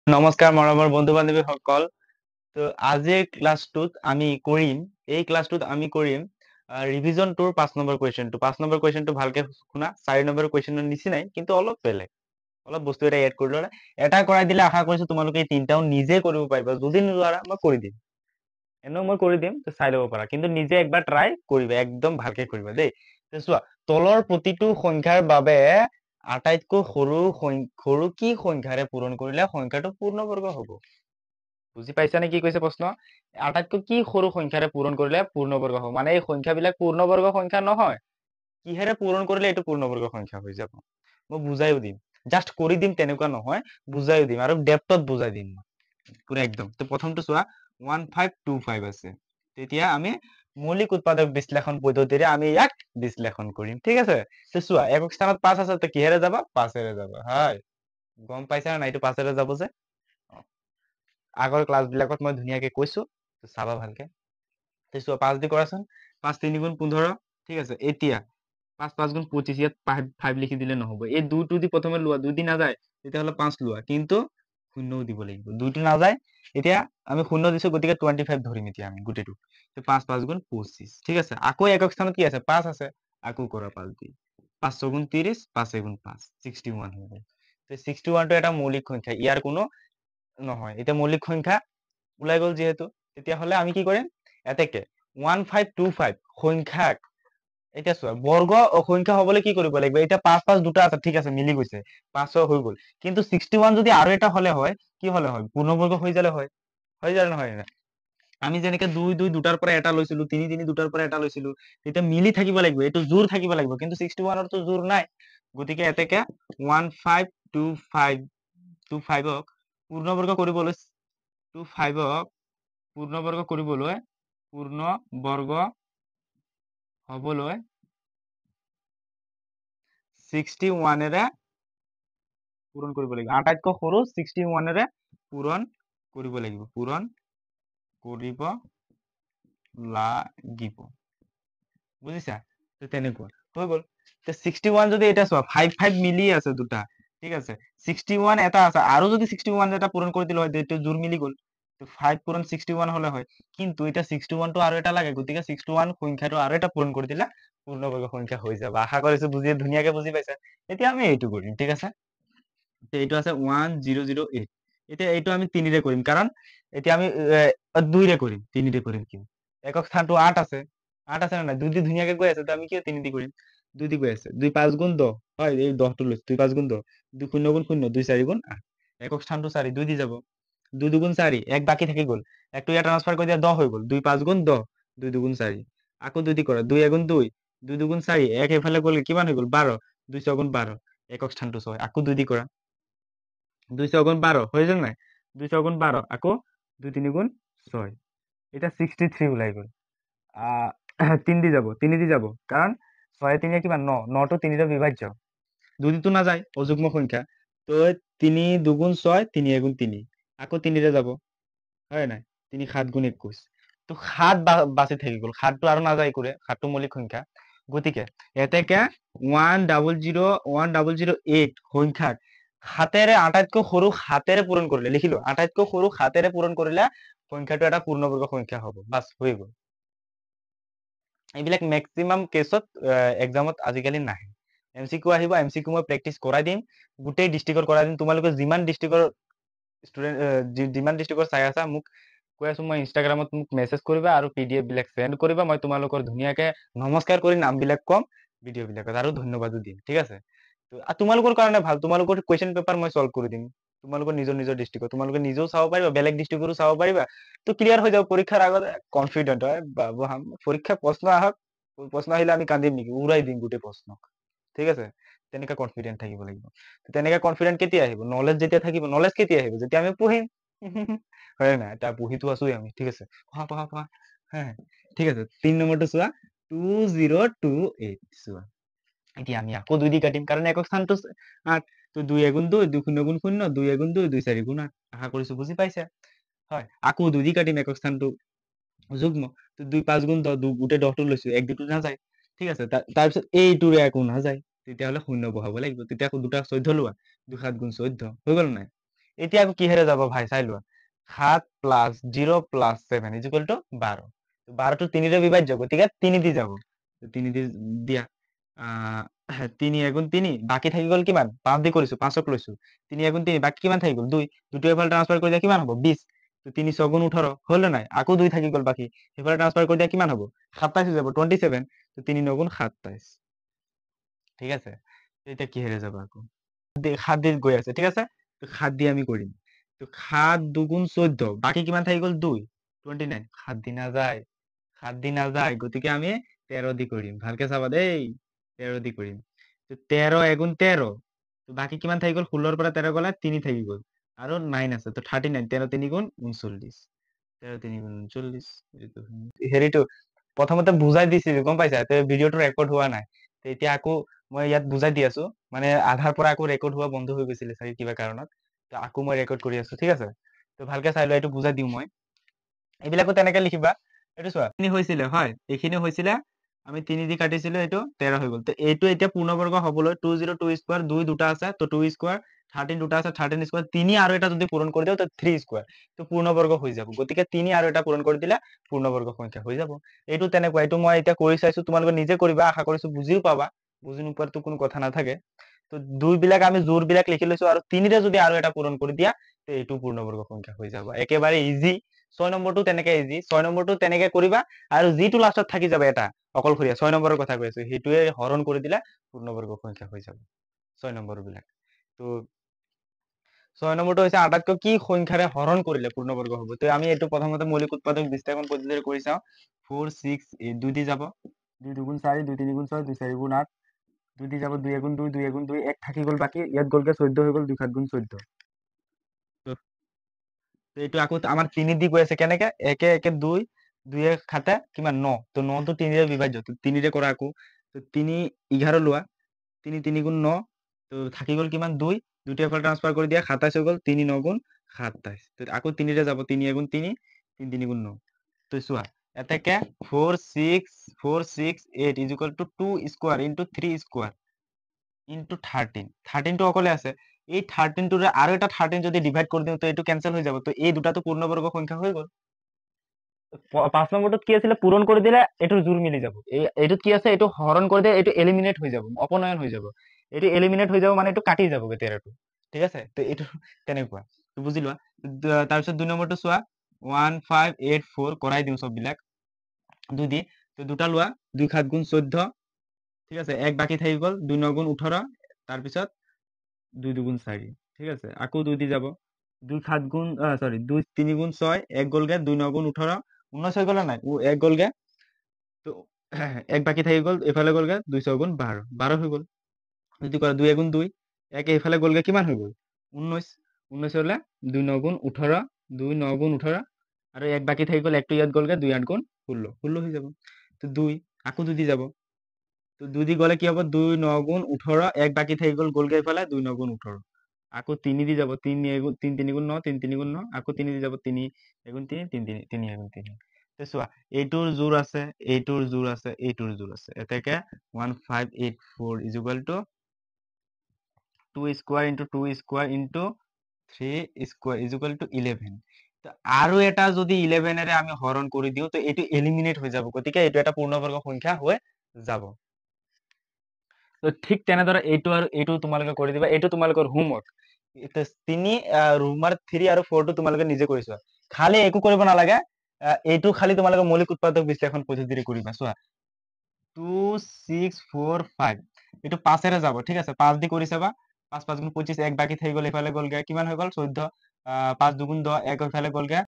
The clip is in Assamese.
নমস্কাৰ মৰমৰ বন্ধু বান্ধৱী সকল। তো আজিৰ ক্লাছটোত আমি কৰিম ৰিভিজন টুৰ 5 নম্বৰ কুৱেশ্যনটো। 5 নম্বৰ কুৱেশ্যনটো ভালকে শুনা। 4 নম্বৰ কুৱেশ্যনৰ নিচিনাই কিন্তু অলপ বেলেগ, অলপ বস্তু এটা এড কৰি ল'লে। এটা কৰাই দিলে আশা কৰিছো তোমালোকে এই তিনিটাও নিজে কৰিব পাৰিবা। যদি নোৱাৰা মই কৰি দিম, এনেও মই কৰি দিম, তো চাই ল'ব পাৰা। কিন্তু নিজে একবাৰ ট্ৰাই কৰিবা, একদম ভালকে কৰিবা দেই। তো চোৱা, তলৰ প্ৰতিটো সংখ্যাৰ বাবে আটাইতকৈ সৰু কি সংখ্যাৰে পূৰণ কৰিলে সংখ্যাটো পূৰ্ণবৰ্গ হ'ব? বুজি পাইছা নে কি কৈছে প্ৰশ্ন? আটাইতকৈ কি সৰু সংখ্যাৰে পূৰণ কৰিলে পূৰ্ণবৰ্গ হ'ব? মানে এই সংখ্যাবিলাক পূৰ্ণবৰ্গ সংখ্যা নহয়, কিহেৰে পূৰণ কৰিলে এইটো পূৰ্ণবৰ্গ সংখ্যা হৈ যাব। মই বুজাইও দিম, জাষ্ট কৰি দিম তেনেকুৱা নহয়, বুজাইও দিম আৰু ডেপথত বুজাই দিম পুৰা একদম। তো প্ৰথমটো চোৱা, 1525 আছে। তেতিয়া আমি মৌলিক উৎপাদক বিশ্লেষণ পদ্ধতিৰে আমি ইয়াক বিশ্লেষণ কৰিম, ঠিক আছে? তো চোৱা, একক স্থানত 5 আছে, তো কিহেৰে যাবা? 5ৰে যাবা। হয়, গম পাইছা না এইটো 5ৰে যাব যে? আগৰ ক্লাছ বিলাকত মই ধুনীয়াকে কৈছো, তো চাবা ভালকে। তো চোৱা, 5 দি কৰাচোন। 5 3 গুণ 15, ঠিক আছে? এতিয়া 5 5 গুণ 25, ইয়াত 5 লিখি দিলে নহ'ব। এই 2টো দি প্ৰথমে লোৱা, 2 দি নাযায়, তেতিয়াহ'লে 5 লোৱা, কিন্তু শূন্যও দিব লাগিব। 2টো নাযায়, এতিয়া আমি শূন্য দিছো, গতিকে 25 ধৰিম এতিয়া আমি গোটেইটো। তো 5 5 গুণ 25, ঠিক আছে? আকৌ একক স্থানত কি আছে? 5 আছে, আকৌ কৰা 5 দি। 5 6 গুণ 30, 5 গুণ 5, 61 হৈ গ'ল। তো 61টো এটা মৌলিক সংখ্যা, ইয়াৰ কোনো নহয়। এতিয়া মৌলিক সংখ্যা ওলাই গ'ল যিহেতু, তেতিয়াহ'লে আমি কি কৰিম? এতেকে 1525 সংখ্যাক, এতিয়া চোৱা, বৰ্গ অসংখ্যা হ'বলৈ কি কৰিব লাগিব? এতিয়া 5 5 দুটা আছে, ঠিক আছে, মিলি গৈছে, 5 6 হৈ গ'ল। কিন্তু 61 যদি আৰু এটা হ'লে হয়, কি হ'লে হয়? পূৰ্ণবৰ্গ হৈ যালে হয়, হৈ যায় নহয়? আমি যেনেকে 2 2 দুটাৰ পৰা এটা লৈছিলো, 3 3 দুটাৰ পৰা এটা লৈছিলো, তেতিয়া মিলি থাকিব লাগিব, এইটো জোৰ থাকিব লাগিব। কিন্তু 61ৰ তো জোৰ নাই, গতিকে এতেকে 1525ক পূৰ্ণবৰ্গ কৰিবলৈ, 25ক পূৰ্ণবৰ্গ কৰিবলৈ, পূৰ্ণবৰ্গ হ'বলৈ 61ৰে পূৰণ কৰিব লাগিব। আটাইতকৈ সৰু 61ৰে পূৰণ কৰিব লাগিব, পূৰণ কৰিব লাগিব। বুজিছা? তো তেনেকুৱা হৈ গ'ল। তো 61 যদি, এটা চোৱা, 5 5 মিলি আছে দুটা, ঠিক আছে? 61 এটা আছে, আৰু যদি 61 এটা পূৰণ কৰি দিলে হয়, এইটো জোৰ মিলি গ'ল। তো 5 পূৰণ 61 হ'লে হয়, কিন্তু এতিয়া 61টো আৰু এটা লাগে, গতিকে 61 সংখ্যাটো আৰু এটা পূৰণ কৰি দিলে পূৰ্ণবৰ্গ সংখ্যা হৈ যাব। আশা কৰিছো ধুনীয়াকে বুজি পাইছা। এতিয়া আমি এইটো কৰিম, ঠিক আছে? তো এইটো আছে 1008। এতিয়া এইটো আমি 3ৰে কৰিম, কাৰণ এতিয়া আমি 2ৰে কৰিম, 3ৰে কৰিম কিয়? একক স্থানটো 8 আছে, 8 আছে নে নাই? 2 দি ধুনীয়াকে গৈ আছে, তো আমি কিয় 3 দি কৰিম? 2 দি গৈ আছে, 2 5 গুণ 10, হয়, এই 10টো লৈছো, 2 5 গুণ 10, 2 0 গুণ 0, 2 4 গুণ 8। একক স্থানটো 4, 2 দি যাব, 2 2 গুণ 4, 1 বাকী থাকি গ'ল, একটো ইয়াত ট্ৰান্সফাৰ কৰি দিয়া, 10 হৈ গ'ল। 2 5 গুণ 10, 2 2 গুণ 4, আকৌ 2 দি কৰা, 2 1 গুণ 2, 2 2 গুণ 4, 1 এইফালে গ'ল, কিমান হৈ গ'ল? 12, 2 6 গুণ 12, একক স্থানটো 6, আকৌ 2 দি কৰা, 2 6 গুণ 12 হৈ গ'ল নাই? 2 6 গুণ 12, আকৌ 2 3 গুণ 6, এটা 63 ওলাই গ'ল। 3 দি যাব, 3 দি যাব, কাৰণ 6 3 কিমান? 9, 9টো 3ৰে বিভাজ্য, 2 দিটো নাযায়, অযুগ্ম সংখ্যা। তো 3 2 গুণ 6, 3 1 গুণ 3, আকৌ 3ৰে যাব, হয় নাই? 3 7 গুণ 21, তো 7 বাচি থাকি গ'ল, 7টো আৰু নাযায় কৰে, 7টো মৌলিক সংখ্যা। গতিকে এতেকে 1008 সংখ্যাক হাতেৰে, আটাইতকৈ সৰু হাতেৰে পূৰণ কৰিলে, লিখিলো, আটাইতকৈ সৰু হাতেৰে পূৰণ কৰিলে সংখ্যাটো এটা পূৰ্ণবৰ্গ সংখ্যা হ'ব। বাস হৈ গ'ল। এইবিলাক মেক্সিমাম কেছত এক্সামত আজিকালি নাহে। MCQ আহিব, MCQ মই প্ৰেক্টিচ কৰাই দিম, গোটেই ডিষ্ট্ৰিক্টৰ কৰাই দিম। তোমালোকে যিমান ডিষ্ট্ৰিক্টৰ ষ্টুডেণ্ট, যিমান ডিষ্ট্ৰিক্টৰ চাই আছা, মোক কৈ আছো, মই ইনষ্টাগ্ৰামত মোক মেছেজ কৰিবা আৰু PDF বিলাক চেণ্ড কৰিবা। মই তোমালোকৰ ধুনীয়াকে নমস্কাৰ কৰি নামবিলাক কম ভিডিঅ' বিলাকত, আৰু ধন্যবাদো দিম, ঠিক আছে? তো তোমালোকৰ কাৰণে ভাল, তোমালোকৰ কুৱেশ্যন পেপাৰ মই সলভ কৰি দিম। তোমালোকৰ নিজৰ নিজৰ ডিষ্ট্ৰিক্টত তোমালোকে নিজেও চাব পাৰিবা, বেলেগ ডিষ্ট্ৰিক্টৰো চাব পাৰিবা। তো ক্লিয়াৰ হৈ যাব পৰীক্ষাৰ আগতে, কনফিডেন্ট হয়। বাবু, পৰীক্ষা প্ৰশ্ন আহক, প্ৰশ্ন আহিলে আমি কান্দিম নেকি? উৰাই দিম গোটেই প্ৰশ্ন, ঠিক আছে? তেনেকা কনফিডেন্ট থাকিব লাগিব। তেনেকা কনফিডেন্ট কেতিয়া আহিব? নলেজ যেতিয়া থাকিব। নলেজ কেতিয়া আহিব? যেতিয়া আমি পঢ়িম। হয় নাই? তাৰ পঢ়িতো আছোই আমি, ঠিক আছে? পঢ়া পঢ়া পঢ়া, হ্যাঁ, ঠিক আছে? 3 নম্বৰটো চোৱা, 2028 চোৱা। এতিয়া আমি আকৌ 2 দি কাটিম, কাৰণ একক স্থানটো 8। তো 2 1 গুণ 2, 2 0 গুণ 0, 2 1 গুণ 2, 2 4 গুণ 8। আশা কৰিছো বুজি পাইছা। হয়, আকৌ 2 দি কাটিম, একক স্থানটো যুগ্ম। তো 2 5 গুণ 10, গোটেই 10টো লৈছো, 1 2টো নাযায়, ঠিক আছে? তাৰপিছত এইটোৰে একো নাযায়, তেতিয়াহ'লে শূন্য বহাব লাগিব। তেতিয়া আকৌ দুটা 14 লোৱা, 2 7 গুণ 14, হৈ গ'ল নাই? এতিয়া আকৌ কিহেৰে যাব ভাই চাই লোৱা 7 প্লাস 0 প্লাস 7 ইকুয়াল টু 12 12 টো 3 ৰে বিভাজ্য গতিকে 3 দি যাব 3 দি দিয়া 3 এগুণ 3 বাকি থাকি গল কিমান 5 দি কৰিছো 5ক লৈছো 3 এগুণ 3 বাকি কিমান থাকি গল 2 দুটো এফালে ট্রান্সফার কৰি দিয়া কিমান হ'ব 20 তো 3 6 গুণ 18 হল না নাই আকৌ 2 থাকি গল বাকি এফালে ট্রান্সফার কৰি দিয়া কিমান হ'ব 27 হৈ যাব 27 তো 3 9 গুণ 27 ঠিক আছে এটা কি হেরে যাব আকৌ 7 দিয়ে গৈ আছে ঠিক আছে তো 7 দিয়ে আমি কৰিম তো 7 2 14 বাকি কিমান থাকি গল 2 29 7 দি না যায় 7 দি না যায় গতিকে আমি 13 দি কৰিম ভালকে চাবা দেই 13 দি কৰিম তো 13 এগুণ 13 তো বাকি কিমান থাকি গল 16 ৰ পৰা 13 গলে 3 থাকি গল আৰু 9 আছে তো 39 13 3 গুণ 39 13 3 গুণ 39 হেৰিটো প্ৰথমতে বুজাই দিছিলো গম পাইছা তে ভিডিওটো ৰেকৰ্ড হোৱা নাই তে এতিয়া আকৌ মই ইয়াত বুজাই দি আছো মানে আধাৰ পৰা আকৌ ৰেকৰ্ড হোৱা বন্ধ হৈ গৈছিলে চাগে কিবা কাৰণত তো আকৌ মই ৰেকৰ্ড কৰি আছো ঠিক আছে তো ভালকে চাই লোৱা এইটো বুজাই দিও মই এইবিলাকো তেনেকে লিখিবা এইটো চোৱা তিনি হৈছিলে হয় এইখিনি হৈছিলে আমি 3 দি কাটিছিলো এইটো 13 হৈ গল তো এইটো এতিয়া পূৰ্ণবৰ্গ হবলৈ 202 স্কয়াৰ 2 দুটা আছে তো 2 স্কয়াৰ 13 দুটা আছে 13 স্কয়াৰ 3 আৰু এটা যদি পূৰণ কৰি দিও তো 3 স্কয়াৰ তো পূৰ্ণবৰ্গ হৈ যাব গতিকে 3 আৰু এটা পূৰণ কৰি দিলে পূৰ্ণবৰ্গ সংখ্যা হৈ যাব এইটো তেনেকুৱা এইটো মই এতিয়া কৰি চাইছো তোমালোকে নিজে কৰিবা আশা কৰিছো বুজিও পাবা বুজি নোপোৱাটো কোনো কথা নাথাকে তো দুই বিলাক আমি জোৰ বিলাক লিখি লৈছো আৰু 3 ৰে যদি আৰু এটা পূৰণ কৰি দিয়া তো এইটো পূৰ্ণবৰ্গ সংখ্যা হৈ যাব একেবাৰে ইজি 6 নম্বৰটো তেনেকে ইজি 6 নম্বৰটো তেনেকে কৰিবা আৰু যিটো লাষ্টত থাকি যাব এটা অকলশৰীয়া 6 নম্বৰৰ কথা কৈ আছো সেইটোৱে হৰণ কৰি দিলে পূৰ্ণবৰ্গ সংখ্যা হৈ যাব 6 নম্বৰ বিলাক তো 6 নম্বৰটো হৈছে আটাইতকৈ কি সংখ্যাৰে হৰণ কৰিলে পূৰ্ণবৰ্গ হ'ব তো আমি এইটো প্ৰথমতে মৌলিক উৎপাদক বিশ্লেষণ পদ্ধতিৰে কৰি চাওঁ 4 6 8 2 দি যাব 2 2 গুণ 4 2 3 গুণ 6 2 4 গুণ 8 2 দি যাব 2 এগুণ 2 2 এগুণ 2 এক থাকি গল বাকি ইয়াত গলকে 14 হৈ গল 2 7 গুণ 14 তো এইটো আকৌ আমাৰ 3 দি গৈ আছে কেনেকে একে একে 2 2 এ খাতে কিমান 9 তো 9 তো 3 ৰে বিভাজ্য তো 3 ৰে কৰা আকৌ তো 3 11 লোৱা 3 3 গুণ 9 তো থাকি গল কিমান 2 দুটো এফালে ট্রান্সফার কৰি দিয়া 27 হৈ গল 3 9 গুণ 27 তো আকৌ 3 ৰে যাব 3 এগুণ 3 3 3 গুণ 9 তো চোৱা এতেকে 4 6 4 6 8 is equal to 2 square into 3 square into 13 13 টো অকলে আছে এই 13 টোৰে আৰু এটা 13 যদি ডিভাইড কৰি দিও তো এইটো ক্যান্সেল হৈ যাব তো এই দুটাটো পূৰ্ণবৰ্গ সংখ্যা হৈ গল 5 নম্বৰটোত কি আছিল পূৰণ কৰি দিলে এইটোৰ জোৰ মিলি যাব এইটোত কি আছে এইটো হৰণ কৰি দিলে এইটো এলিমিনেট হৈ যাব অপনয়ন হৈ যাব এইটো এলিমিনেট হৈ যাব মানে এইটো কাটি যাব 13টো ঠিক আছে তো এইটো তেনেকুৱা তো বুজি লোৱা তাৰ পিছত 2 নম্বৰটো চোৱা 1584 কৰাই দিও সব বিলাক 2 দি তো দুটা লোৱা 2 7 গুণ 14 ঠিক আছে এক বাকি থাকি গল 2 9 গুণ 18 তাৰ পিছত 2 2 গুণ 4 ঠিক আছে আকৌ 2 দি যাব 2 7 গুণ সরি 2 3 গুণ 6 এক গলগে 2 9 গুণ 18 19 হৈ গল নাই এক গলগে তো এক বাকি থাকি গল এফালে গলগে 2 6 গুণ 12 12 হৈ গল যদি কৰা 2 গুণ 2 এক এফালে গলগে কিমান হৈ গল 19 19 হলে 2 9 গুণ 18 2 9 গুণ 18 আৰু এক বাকি থাকি গল একটো ইয়াত গলগে 2 8 গুণ 16 16 হৈ যাব তো 2 আকৌ 2 দি যাব তো 2 দি গলে কি হ'ব 2 9 গুণ 18 এক বাকি থাকি গল গলগে ইফালে 2 9 গুণ 18 আকৌ 3 দি যাব 3 এগুণ 3 3 গুণ 9 3 3 গুণ 9 আকৌ 3 দি যাব 3 এগুণ 3 3 3 3 এগুণ 3 তো চোৱা এইটোৰ জোৰ আছে এইটোৰ জোৰ আছে এইটোৰ জোৰ আছে এতেকে 1584 is equal to 2 square into 2 square into 3 square is equal to 11 তো আৰু এটা যদি 11 এৰে আমি হৰণ কৰি দিও তো এইটো এলিমিনেট হৈ যাব গতিকে এইটো এটা পূৰ্ণবৰ্গ সংখ্যা হৈ যাব তো ঠিক তেনেদৰে এইটো আৰু এইটো তোমালোকে কৰি দিবা এইটো তোমালোকৰ হোমৱৰ্ক তিনি ৰুমাৰ 3 আৰু 4 টো তোমালোকে নিজে কৰিছোৱা খালি একো কৰিব নালাগে এইটো খালি তোমালোকে মৌলিক উৎপাদক বিশ্লেষণ পদ্ধতিৰে কৰিবা চোৱা 2 6 4 5 এইটো 5 এৰে যাব ঠিক আছে 5 দি কৰি চাবা 5 5 গুণ 25 এক বাকি থাকি গল এফালে গলগে কিমান হৈ গল 14 5 2 গুণ 10 এক এফালে গলগে